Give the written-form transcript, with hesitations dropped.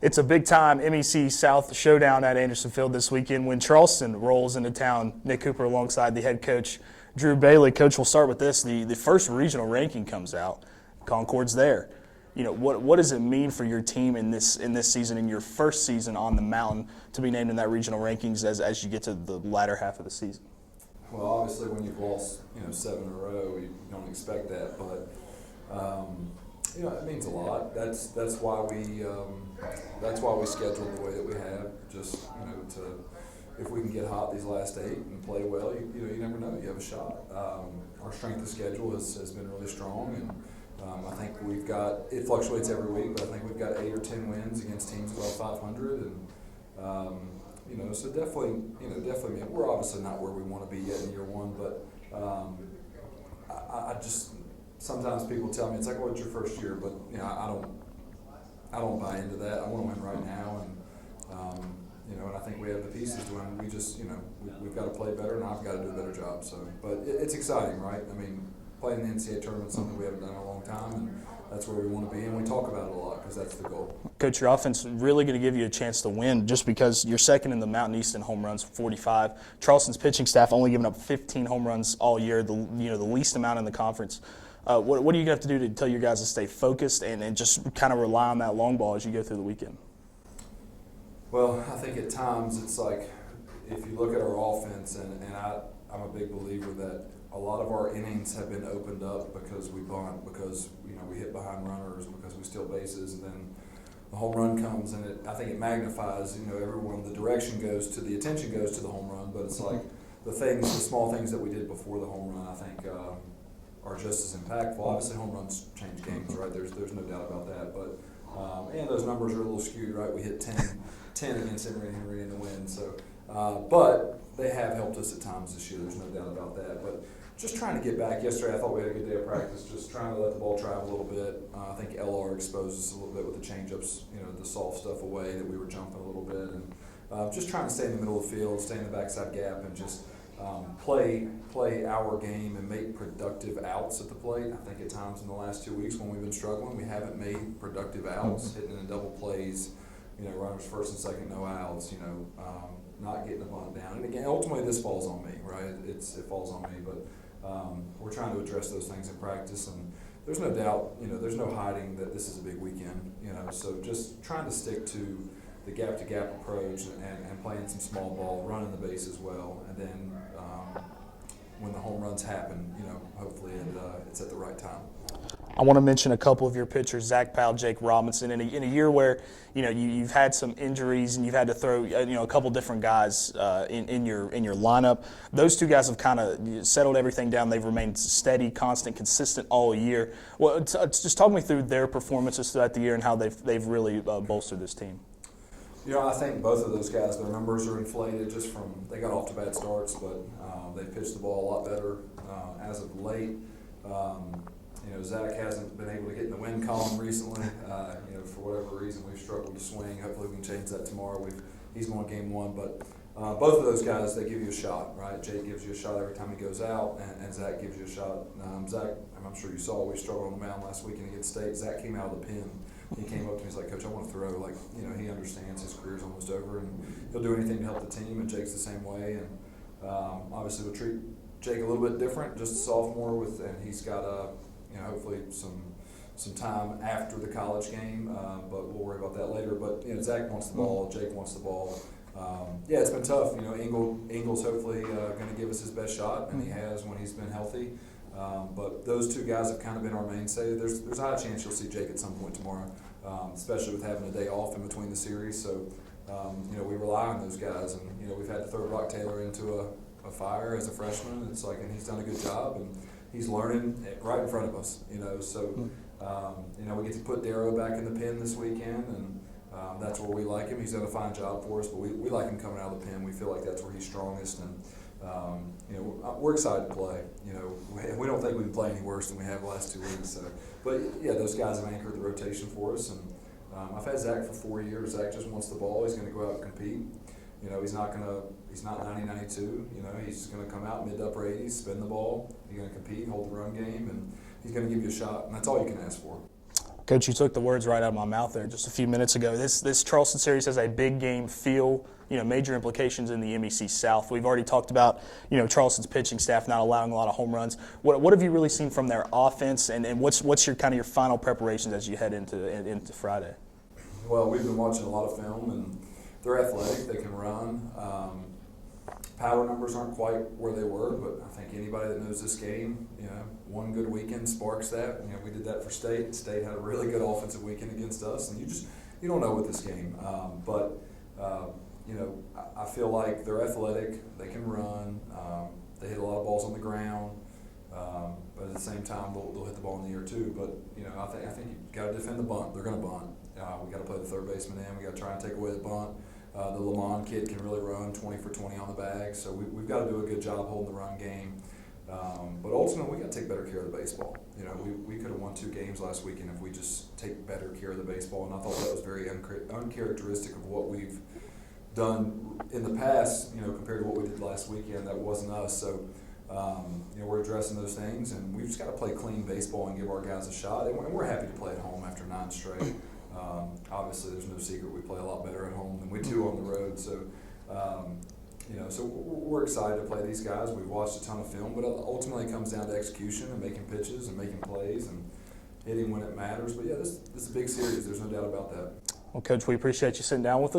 It's a big-time MEC South showdown at Anderson Field this weekend when Charleston rolls into town. Nick Cooper alongside the head coach, Drew Bailey. Coach, we'll start with this. The first regional ranking comes out. Concord's there. You know, what does it mean for your team in this season, in your first season on the mountain, to be named in that regional rankings as you get to the latter half of the season? Well, obviously, when you've lost 7 in a row, you don't expect that, but it means a lot. That's why we schedule the way that we have. Just if we can get hot these last 8 and play well, you never know. You have a shot. Our strength of schedule has been really strong, and I think we've got, it fluctuates every week, but I think we've got 8 or 10 wins against teams above 500, and so definitely, we're obviously not where we want to be yet in year one, but I just, sometimes people tell me, it's like, well, it's your first year, but I don't buy into that. I want to win right now, and and I think we have the pieces to win. We just, we've got to play better, and I've got to do a better job. So, but it's exciting, right? I mean, playing the NCAA tournament is something we haven't done in a long time, and that's where we want to be, and we talk about it a lot because that's the goal. Coach, your offense is really going to give you a chance to win just because you're second in the Mountain East in home runs, 45. Charleston's pitching staff only giving up 15 home runs all year, the least amount in the conference. What are you going to have to do to tell your guys to stay focused and just kind of rely on that long ball as you go through the weekend? Well, I think at times it's like, if you look at our offense, and I'm a big believer that a lot of our innings have been opened up because we bunt, because we hit behind runners, because we steal bases, and then the home run comes, and I think it magnifies. Everyone, the direction goes to, the attention goes to the home run, but it's like the small things that we did before the home run, I think, are just as impactful. Obviously, home runs change games, right? There's no doubt about that, but and those numbers are a little skewed, right? We hit 10 against Henry in the win, so but they have helped us at times this year. There's no doubt about that, but just trying to get back. Yesterday, I thought we had a good day of practice, just trying to let the ball travel a little bit. I think LR exposed us a little bit with the changeups, the soft stuff away that we were jumping a little bit, and just trying to stay in the middle of the field, stay in the backside gap, and just play our game and make productive outs at the plate. I think at times in the last 2 weeks when we've been struggling, we haven't made productive outs, hitting in double plays, runners first and second, no outs, not getting the bunt down. And again, ultimately this falls on me, right? It falls on me, but we're trying to address those things in practice, and there's no doubt, there's no hiding that this is a big weekend, so just trying to stick to the gap-to-gap approach and playing some small ball, running the base as well, and then when the home runs happen, hopefully it's at the right time. I want to mention a couple of your pitchers, Zach Powell, Jake Robinson, in a year where you've had some injuries and you've had to throw a couple different guys in your lineup. Those two guys have kind of settled everything down. They've remained steady, constant, consistent all year. Well, just talk me through their performances throughout the year and how they've really bolstered this team. I think both of those guys, their numbers are inflated just from, they got off to bad starts, but they pitched the ball a lot better as of late. Zach hasn't been able to get in the win column recently. For whatever reason, we've struggled to swing. Hopefully we can change that tomorrow. He's going game 1, but both of those guys, they give you a shot, right? Jake gives you a shot every time he goes out, and Zach gives you a shot. Zach, I'm sure you saw, we struggled on the mound last weekend against State. Zach came out of the pen. He came up to me, he's like, Coach, I want to throw. He understands his career's almost over, and he'll do anything to help the team, and Jake's the same way. And obviously we'll treat Jake a little bit different, just a sophomore, and he's got hopefully some time after the college game, but we'll worry about that later. But Zach wants the ball, Jake wants the ball. It's been tough. Ingle's hopefully going to give us his best shot, and he has when he's been healthy. But those two guys have kind of been our mainstay. There's a high chance you'll see Jake at some point tomorrow, especially with having a day off in between the series. So we rely on those guys, and we've had to throw Brock Taylor into a fire as a freshman. And he's done a good job, and he's learning right in front of us. So we get to put Darrow back in the pen this weekend, and that's where we like him. He's done a fine job for us, but we like him coming out of the pen. We feel like that's where he's strongest, and we're excited to play. We don't think we can play any worse than we have the last 2 weeks. So, but those guys have anchored the rotation for us, and I've had Zach for 4 years. Zach just wants the ball. He's going to go out and compete. He's not 90-92. He's going to come out mid to upper 80s, spin the ball. He's going to compete, hold the run game, and he's going to give you a shot. And that's all you can ask for. Coach, you took the words right out of my mouth there just a few minutes ago. This Charleston series has a big game feel, major implications in the MEC South. We've already talked about, Charleston's pitching staff not allowing a lot of home runs. What have you really seen from their offense, and what's your your final preparations as you head into Friday? Well, we've been watching a lot of film, and they're athletic. They can run. Power numbers aren't quite where they were, but I think anybody that knows this game, one good weekend sparks that. We did that for State. State had a really good offensive weekend against us, and you don't know with this game. I feel like they're athletic. They can run. They hit a lot of balls on the ground, but at the same time, they'll hit the ball in the air too. But I think you got to defend the bunt. They're going to bunt. We got to play the third baseman in. We got to try and take away the bunt. The Lamont kid can really run 20 for 20 on the bag, so we've got to do a good job holding the run game. But ultimately, we got to take better care of the baseball. We could have won 2 games last weekend if we just take better care of the baseball, and I thought that was very uncharacteristic of what we've done in the past, compared to what we did last weekend. That wasn't us, so we're addressing those things, and we've just got to play clean baseball and give our guys a shot, and we're happy to play at home after 9 straight. Obviously, there's no secret we play a lot better at home than we do on the road. So, so we're excited to play these guys. We've watched a ton of film, but ultimately it comes down to execution and making pitches and making plays and hitting when it matters. But yeah, this is a big series. There's no doubt about that. Well, Coach, we appreciate you sitting down with us.